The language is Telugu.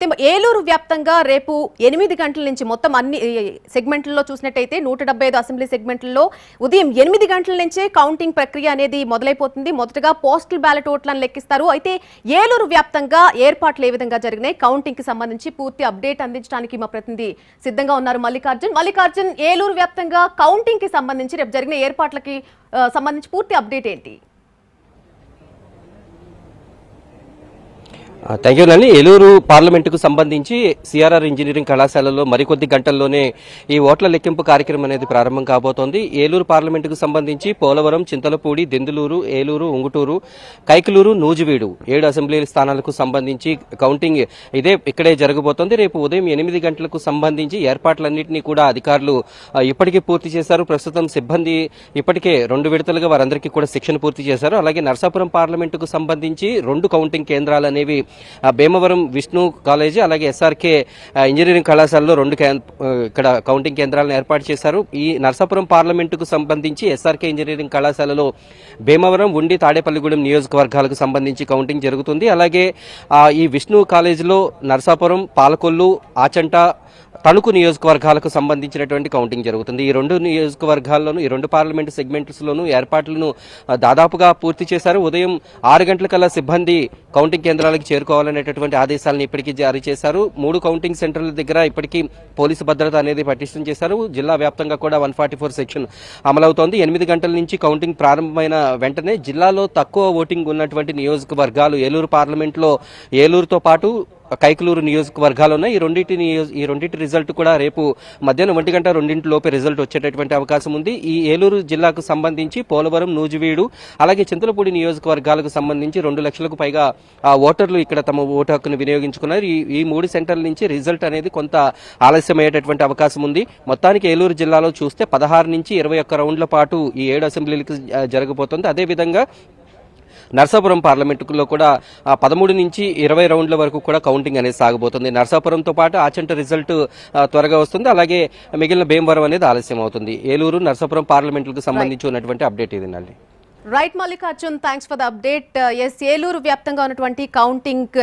ఏలూరు వ్యాప్తంగా రేపు 8 గంటల నుంచి మొత్తం అన్ని సెగ్మెంట్లలో చూసినట్టయితే 175 అసెంబ్లీ సెగ్మెంట్లలో ఉదయం 8 గంటల నుంచే కౌంటింగ్ ప్రక్రియ అనేది మొదలైపోతుంది. మొదటగా పోస్టల్ బ్యాలెట్ ఓట్లను లెక్కిస్తారు. అయితే ఏలూరు వ్యాప్తంగా ఏర్పాట్లు ఏ విధంగా జరిగినాయి, కౌంటింగ్ కి సంబంధించి పూర్తి అప్డేట్ అందించడానికి మా ప్రతినిధి సిద్ధంగా ఉన్నారు మల్లికార్జున్. ఏలూరు వ్యాప్తంగా కౌంటింగ్ కి సంబంధించి రేపు జరిగిన ఏర్పాట్లకి సంబంధించి పూర్తి అప్డేట్ ఏంటి? థ్యాంక్ యూ నండి. ఏలూరు పార్లమెంటుకు సంబంధించి సిఆర్ఆర్ ఇంజనీరింగ్ కళాశాలలో మరికొద్ది గంటల్లోనే ఈ ఓట్ల లెక్కింపు కార్యక్రమం అనేది ప్రారంభం కాబోతోంది. ఏలూరు పార్లమెంటుకు సంబంధించి పోలవరం, చింతలపూడి, దెందులూరు, ఏలూరు, ఉంగుటూరు, కైకలూరు, నూజివీడు 7 అసెంబ్లీ స్థానాలకు సంబంధించి కౌంటింగ్ ఇక్కడే జరగబోతోంది. రేపు ఉదయం 8 గంటలకు సంబంధించి ఏర్పాట్లన్నింటినీ కూడా అధికారులు ఇప్పటికే పూర్తి చేశారు. ప్రస్తుతం సిబ్బంది ఇప్పటికే 2 విడతలుగా వారందరికీ కూడా శిక్షణ పూర్తి చేశారు. అలాగే నర్సాపురం పార్లమెంటుకు సంబంధించి 2 కౌంటింగ్ కేంద్రాలు అనేవి భీమవరం విష్ణు కాలేజీ అలాగే ఎస్ఆర్కే ఇంజనీరింగ్ కళాశాలలో 2 ఇక్కడ కౌంటింగ్ కేంద్రాలను ఏర్పాటు చేశారు. ఈ నర్సాపురం పార్లమెంటుకు సంబంధించి ఎస్ఆర్కే ఇంజనీరింగ్ కళాశాలలో భీమవరం, ఉండి, తాడేపల్లిగూడెం నియోజకవర్గాలకు సంబంధించి కౌంటింగ్ జరుగుతుంది. అలాగే ఈ విష్ణు కాలేజీలో నర్సాపురం, పాలకొల్లు, ఆచంట, తణుకు నియోజకవర్గాలకు సంబంధించినటువంటి కౌంటింగ్ జరుగుతుంది. ఈ 2 నియోజకవర్గాల్లోనూ ఈ 2 పార్లమెంటు సెగ్మెంట్స్లోనూ ఏర్పాట్లను దాదాపుగా పూర్తి చేశారు. ఉదయం 6 గంటలకల్లా సిబ్బంది కౌంటింగ్ కేంద్రాలకు చేరుకోవాలనేటటువంటి ఆదేశాలను ఇప్పటికీ జారీ చేశారు. 3 కౌంటింగ్ సెంటర్ల దగ్గర ఇప్పటికీ పోలీసు భద్రత అనేది పటిష్టం చేశారు. జిల్లా వ్యాప్తంగా కూడా 144 సెక్షన్ అమలవుతోంది. 8 గంటల నుంచి కౌంటింగ్ ప్రారంభమైన వెంటనే జిల్లాలో తక్కువ ఓటింగ్ ఉన్నటువంటి నియోజకవర్గాలు ఏలూరు పార్లమెంట్లో ఏలూరుతో పాటు కైకలూరు నియోజకవర్గాలు ఉన్నాయి. ఈ రెండింటి రిజల్ట్ కూడా రేపు మధ్యాహ్నం 1 గంట 2 లోపే రిజల్ట్ వచ్చేటటువంటి అవకాశం ఉంది. ఈ ఏలూరు జిల్లాకు సంబంధించి పోలవరం, నూజివీడు అలాగే చింతలపూడి నియోజకవర్గాలకు సంబంధించి 2 లక్షలకు పైగా ఓటర్లు ఇక్కడ తమ ఓటు హక్కును వినియోగించుకున్నారు. ఈ 3 సెంటర్ల నుంచి రిజల్ట్ అనేది కొంత ఆలస్యమయ్యేటటువంటి అవకాశం ఉంది. మొత్తానికి ఏలూరు జిల్లాలో చూస్తే 16 నుంచి 21 రౌండ్ల పాటు ఈ 7 అసెంబ్లీలకు జరగబోతోంది. అదేవిధంగా నర్సాపురం పార్లమెంటులో కూడా 13 నుంచి 20 రౌండ్ల వరకు కూడా కౌంటింగ్ అనేది సాగబోతుంది. నర్సాపురంతో పాటు ఆచంట రిజల్ట్ త్వరగా వస్తుంది. అలాగే మిగిలిన భీమవరం అనేది ఆలస్యం అవుతుంది. ఏలూరు, నర్సాపురం పార్లమెంట్లకు సంబంధించి ఉన్నటువంటి అప్డేట్ ఇదేనండి. Right Mallikarjun, thanks for the update. Eluru వ్యాప్తంగా ఉన్నటువంటి కౌంటింగ్